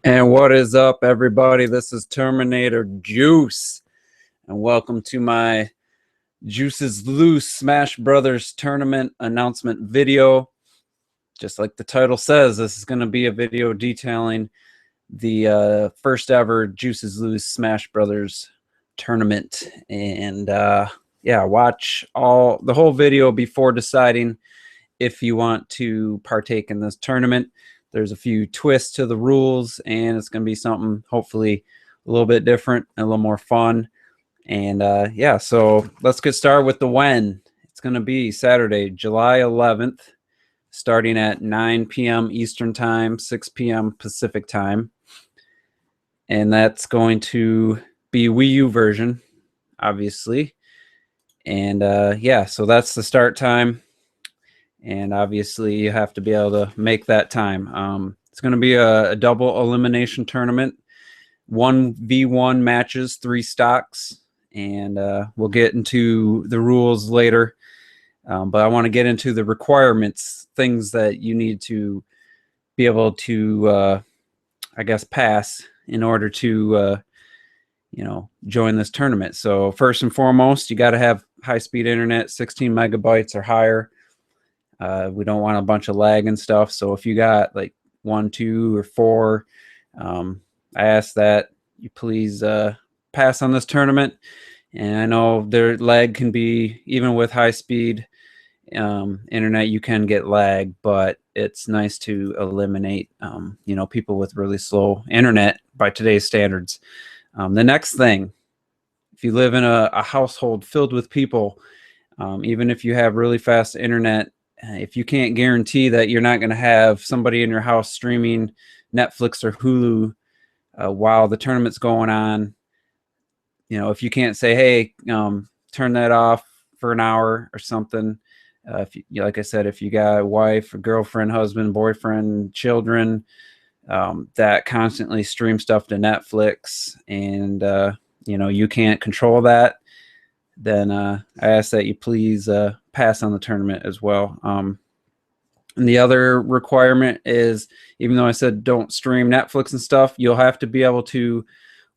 And what is up, everybody? This is Terminator Juice, and welcome to my Juices Loose Smash Brothers tournament announcement video. Just like the title says, this is going to be a video detailing the first ever Juices Loose Smash Brothers tournament. And yeah, watch the whole video before deciding if you want to partake in this tournament. There's a few twists to the rules, and it's going to be something hopefully a little bit different and a little more fun. And yeah, so let's get started with the when. It's going to be Saturday, July 11th, starting at 9 p.m. Eastern Time, 6 p.m. Pacific Time. And that's going to be Wii U version, obviously. And yeah, so that's the start time. And obviously you have to be able to make that time. It's going to be a double elimination tournament, 1v1 matches, 3 stocks, and we'll get into the rules later. But I want to get into the requirements, things that you need to be able to, I guess, pass in order to, join this tournament. So first and foremost, you got to have high-speed internet, 16 megabytes or higher. We don't want a bunch of lag and stuff. So if you got like 1, 2, or 4, I ask that you please pass on this tournament. And I know their lag can be, even with high speed internet, you can get lag, but it's nice to eliminate people with really slow internet by today's standards. The next thing, if you live in a household filled with people, even if you have really fast internet, if you can't guarantee that you're not going to have somebody in your house streaming Netflix or Hulu while the tournament's going on, if you can't say, hey, turn that off for an hour or something, like I said, if you got a wife, a girlfriend, husband, boyfriend, children that constantly stream stuff to Netflix, and you can't control that, then I ask that you please pass on the tournament as well. And the other requirement is, even though I said don't stream Netflix and stuff, you'll have to be able to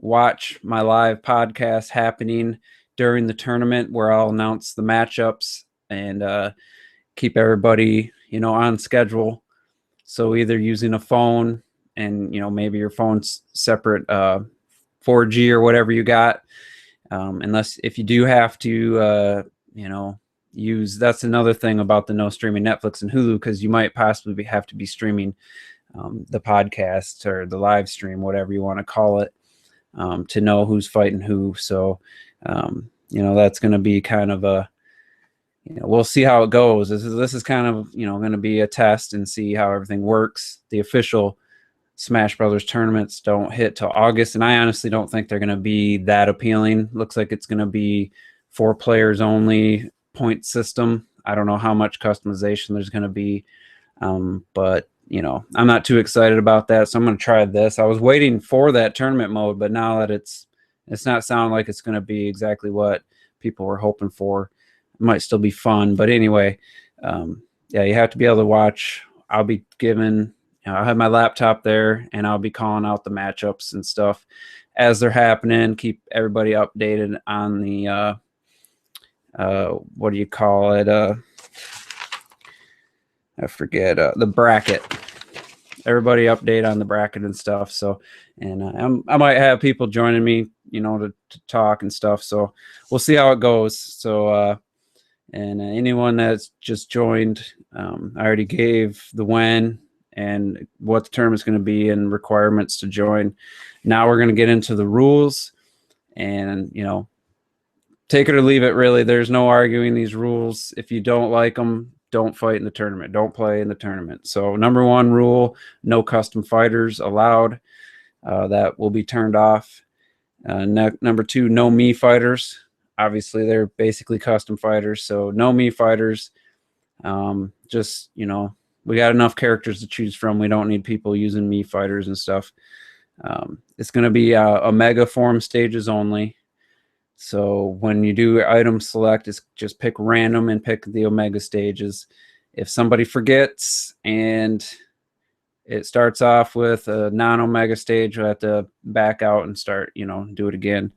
watch my live podcast happening during the tournament, where I'll announce the matchups and keep everybody, on schedule. So either using a phone and, maybe your phone's separate 4G or whatever you got. Unless if you do have to, use, that's another thing about the no streaming Netflix and Hulu, because you might possibly have to be streaming the podcast or the live stream, whatever you want to call it, to know who's fighting who. So, that's going to be kind of a, we'll see how it goes. This is kind of, going to be a test and see how everything works. The official Smash Brothers tournaments don't hit till August, and I honestly don't think they're going to be that appealing. Looks like it's going to be 4 players only point system. I don't know how much customization there's going to be, but I'm not too excited about that, so I'm going to try this. I was waiting for that tournament mode, but now that it's not sounding like it's going to be exactly what people were hoping for, it might still be fun. But anyway, yeah, you have to be able to watch. I'll be giving. I'll have my laptop there, and I'll be calling out the matchups and stuff as they're happening. Keep everybody updated on the what do you call it? I forget the bracket. Everybody update on the bracket and stuff. So, and I might have people joining me, to talk and stuff. So we'll see how it goes. So, and anyone that's just joined, I already gave the when and what the term is going to be and requirements to join. Now we're going to get into the rules, and take it or leave it. Really, there's no arguing these rules. If you don't like them, don't fight in the tournament. Don't play in the tournament. So number 1 rule: no custom fighters allowed. That will be turned off. Number 2, no me fighters. Obviously, they're basically custom fighters, so no me fighters. Just we got enough characters to choose from. We don't need people using me fighters and stuff. It's going to be Omega form stages only. So when you do item select, it's just pick random and pick the Omega stages. If somebody forgets and it starts off with a non-omega stage. You'll have to back out and start, do it again.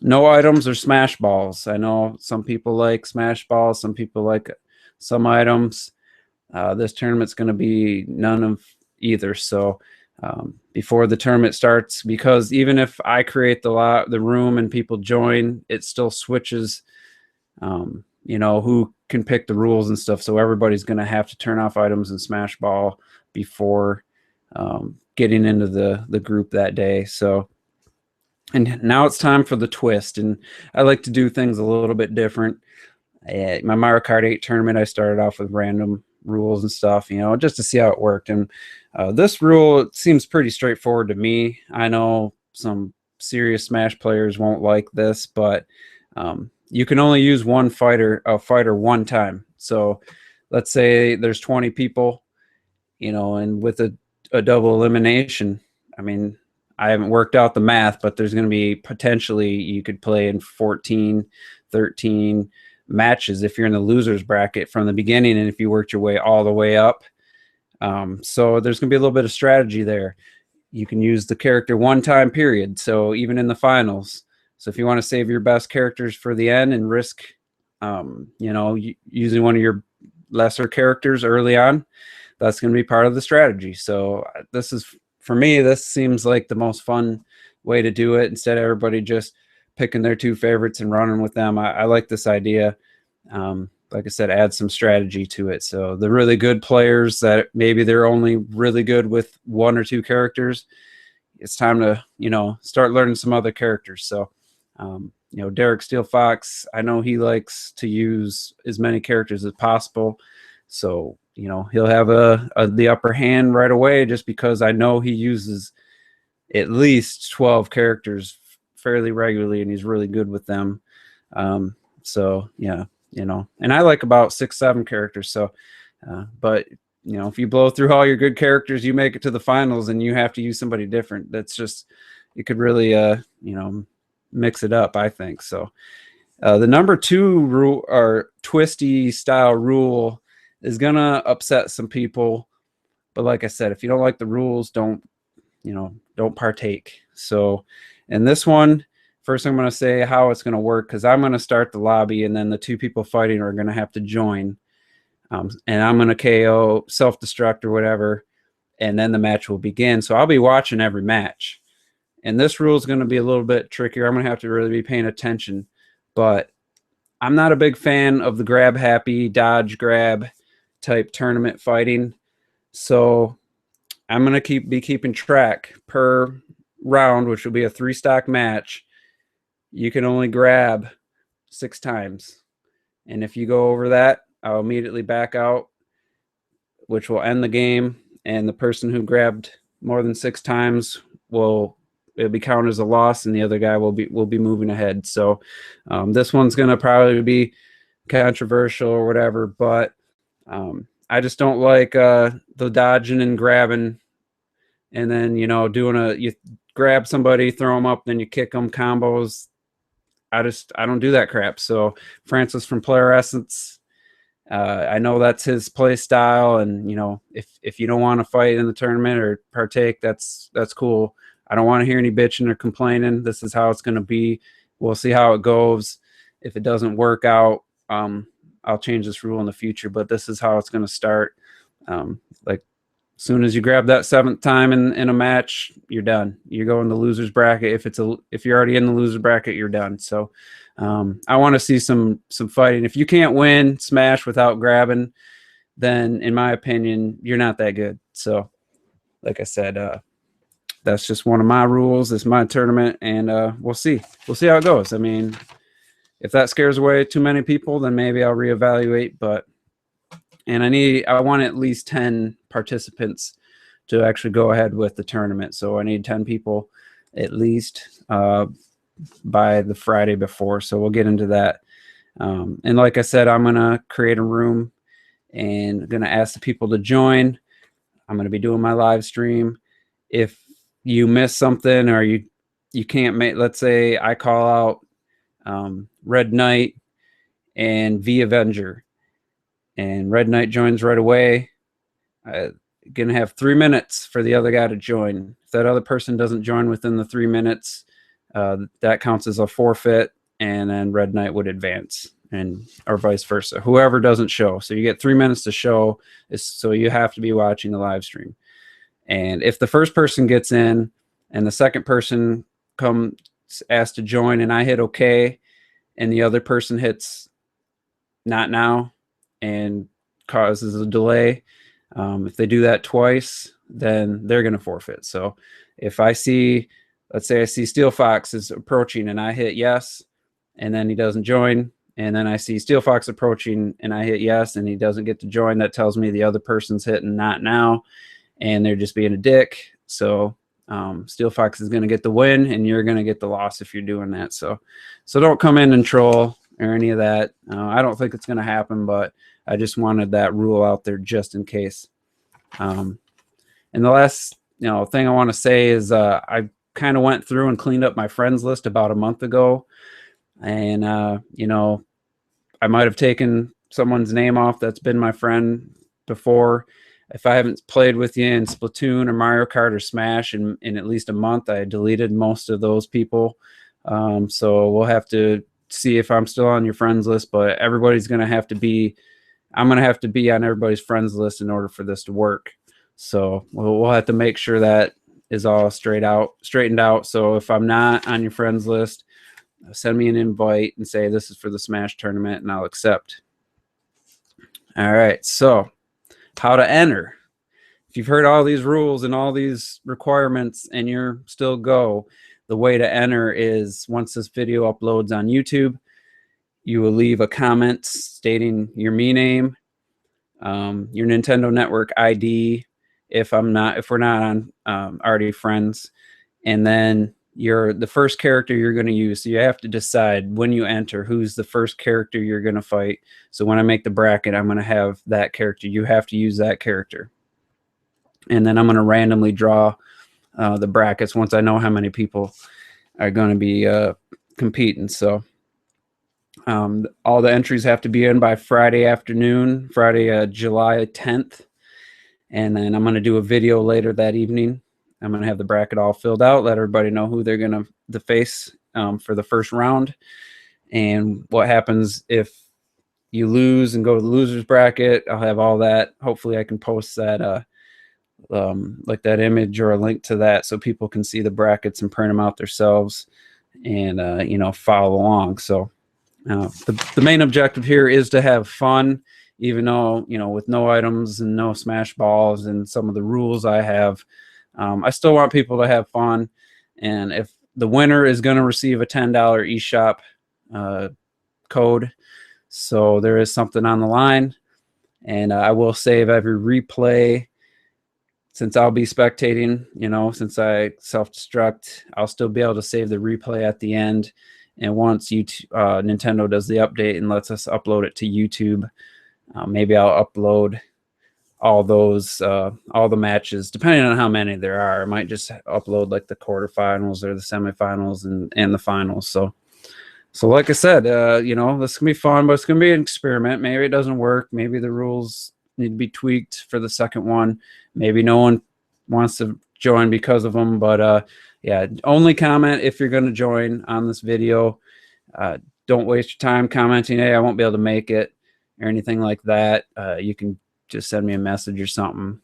No items or smash balls. I know some people like smash balls, some people like some items. This tournament's going to be none of either. So before the tournament starts, because even if I create the room and people join, it still switches, who can pick the rules and stuff. So everybody's going to have to turn off items and smash ball before getting into the group that day. So, and now it's time for the twist. And I like to do things a little bit different. My Mario Kart 8 tournament, I started off with random rules and stuff, just to see how it worked. And this rule seems pretty straightforward to me. I know some serious Smash players won't like this, but you can only use a fighter one time. So let's say there's 20 people, and with a double elimination, I mean, I haven't worked out the math, but there's going to be potentially you could play in 14, 13 matches if you're in the losers bracket from the beginning, and if you worked your way all the way up. So there's going to be a little bit of strategy there. You can use the character one time period, so even in the finals. So if you want to save your best characters for the end and risk using one of your lesser characters early on, that's going to be part of the strategy. So for me, this seems like the most fun way to do it, instead of everybody just picking their two favorites and running with them. I like this idea. Like I said, add some strategy to it. So the really good players that maybe they're only really good with one or two characters, it's time to, start learning some other characters. So, Derek Steele Fox, I know he likes to use as many characters as possible. So, he'll have the upper hand right away, just because I know he uses at least 12 characters fairly regularly, and he's really good with them. So yeah, and I like about 6-7 characters. So, but if you blow through all your good characters, you make it to the finals and you have to use somebody different. That's just, it could really, mix it up, I think. So, the number 2 rule, or twisty style rule, is gonna upset some people. But like I said, if you don't like the rules, don't partake. So, in this one, first I'm going to say how it's going to work, because I'm going to start the lobby, and then the 2 people fighting are going to have to join. And I'm going to KO, self-destruct or whatever, and then the match will begin. So I'll be watching every match. And this rule is going to be a little bit trickier. I'm going to have to really be paying attention. But I'm not a big fan of the grab happy, dodge grab type tournament fighting. So I'm going to be keeping track per round, which will be a 3-stock match. You can only grab 6 times. And if you go over that, I'll immediately back out, which will end the game. And the person who grabbed more than 6 times it'll be counted as a loss, and the other guy will be moving ahead. So this one's going to probably be controversial or whatever, but I just don't like the dodging and grabbing, and then you grab somebody, throw them up, then you kick them, combos. I don't do that crap. So Francis from Player Essence, I know that's his play style, and if you don't want to fight in the tournament or partake, that's cool. I don't want to hear any bitching or complaining. This is how it's going to be. We'll see how it goes. If it doesn't work out, I'll change this rule in the future, but this is how it's going to start. Like, as soon as you grab that 7th time in a match, you're done. You go in the losers bracket. If you're already in the loser bracket, you're done. So I want to see some fighting. If you can't win Smash without grabbing, then in my opinion, you're not that good. So like I said, that's just one of my rules. It's my tournament, and we'll see how it goes. I mean, if that scares away too many people, then maybe I'll reevaluate. And I want at least 10 participants to actually go ahead with the tournament. So I need 10 people at least by the Friday before. So we'll get into that. And like I said, I'm going to create a room and going to ask the people to join. I'm going to be doing my live stream. If you miss something, or you can't make, let's say I call out Red Knight and V Avenger, and Red Knight joins right away. You're going to have 3 minutes for the other guy to join. If that other person doesn't join within the 3 minutes, that counts as a forfeit, and then Red Knight would advance, and or vice versa. Whoever doesn't show. So you get 3 minutes to show, so you have to be watching the live stream. And if the first person gets in and the second person comes asked to join and I hit OK and the other person hits not now and causes a delay, if they do that twice, then they're going to forfeit. So if I see, let's say I see Steel Fox is approaching and I hit yes, and then he doesn't join, and then I see Steel Fox approaching and I hit yes and he doesn't get to join, that tells me the other person's hitting not now and they're just being a dick. So Steel Fox is going to get the win and you're going to get the loss if you're doing that. So don't come in and troll or any of that. I don't think it's going to happen, but I just wanted that rule out there just in case. And the last thing I want to say is I kind of went through and cleaned up my friends list about a month ago, and I might have taken someone's name off that's been my friend before. If I haven't played with you in Splatoon or Mario Kart or Smash in at least a month, I deleted most of those people. So we'll have to see if I'm still on your friends list, but everybody's going to have to be, I'm going to have to be on everybody's friends list in order for this to work. So we'll have to make sure that is all straightened out. So if I'm not on your friends list, send me an invite and say this is for the Smash tournament and I'll accept. All right, so how to enter. If you've heard all these rules and all these requirements and you're still go, the way to enter is once this video uploads on YouTube, you will leave a comment stating your me name, your Nintendo Network ID, if we're not on already friends, and then the first character you're going to use. So you have to decide when you enter who's the first character you're going to fight. So when I make the bracket, I'm going to have that character. You have to use that character. And then I'm going to randomly draw the brackets once I know how many people are going to be competing. So all the entries have to be in by Friday afternoon, Friday, July 10th. And then I'm going to do a video later that evening. I'm going to have the bracket all filled out, let everybody know who they're going to face for the first round. And what happens if you lose and go to the loser's bracket, I'll have all that. Hopefully I can post that like that image or a link to that so people can see the brackets and print them out themselves and follow along. So the main objective here is to have fun, even though with no items and no smash balls and some of the rules I have, I still want people to have fun. And if the winner is going to receive a $10 eShop code, so there is something on the line. And I will save every replay. Since I'll be spectating, since I self-destruct, I'll still be able to save the replay at the end. And once Nintendo does the update and lets us upload it to YouTube, maybe I'll upload all the matches, depending on how many there are. I might just upload like the quarterfinals or the semifinals and the finals. So like I said, this can be fun, but it's going to be an experiment. Maybe it doesn't work. Maybe the rules need to be tweaked for the second one. Maybe no one wants to join because of them, but yeah, only comment if you're going to join on this video. Don't waste your time commenting, hey, I won't be able to make it or anything like that. You can just send me a message or something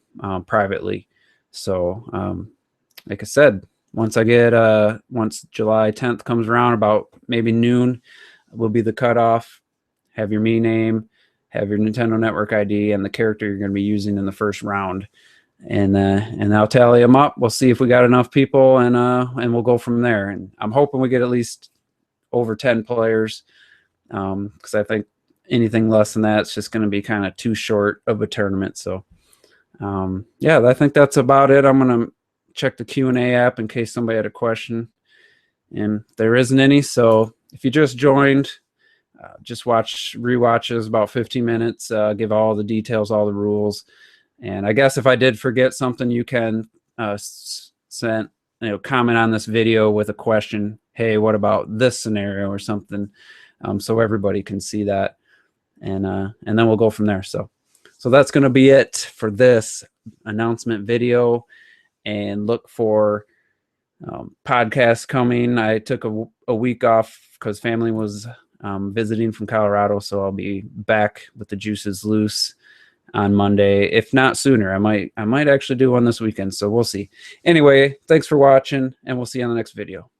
privately. So like I said, once July 10th comes around, about maybe noon will be the cutoff. Have your me name, have your Nintendo Network ID, and the character you're going to be using in the first round, and I'll tally them up. We'll see if we got enough people, and we'll go from there. And I'm hoping we get at least over 10 players, because I think anything less than that, it's just going to be kind of too short of a tournament. So yeah, I think that's about it. I'm going to check the Q&A app in case somebody had a question, and there isn't any. So if you just joined, just watch rewatches about 15 minutes, give all the details, all the rules. And I guess if I did forget something, you can comment on this video with a question. Hey, what about this scenario or something? So everybody can see that. And then we'll go from there. So that's going to be it for this announcement video, and look for podcasts coming. I took a week off because family was visiting from Colorado, so I'll be back with the Juices Loose on Monday, if not sooner. I might actually do one this weekend, so we'll see. Anyway, thanks for watching, and we'll see you on the next video.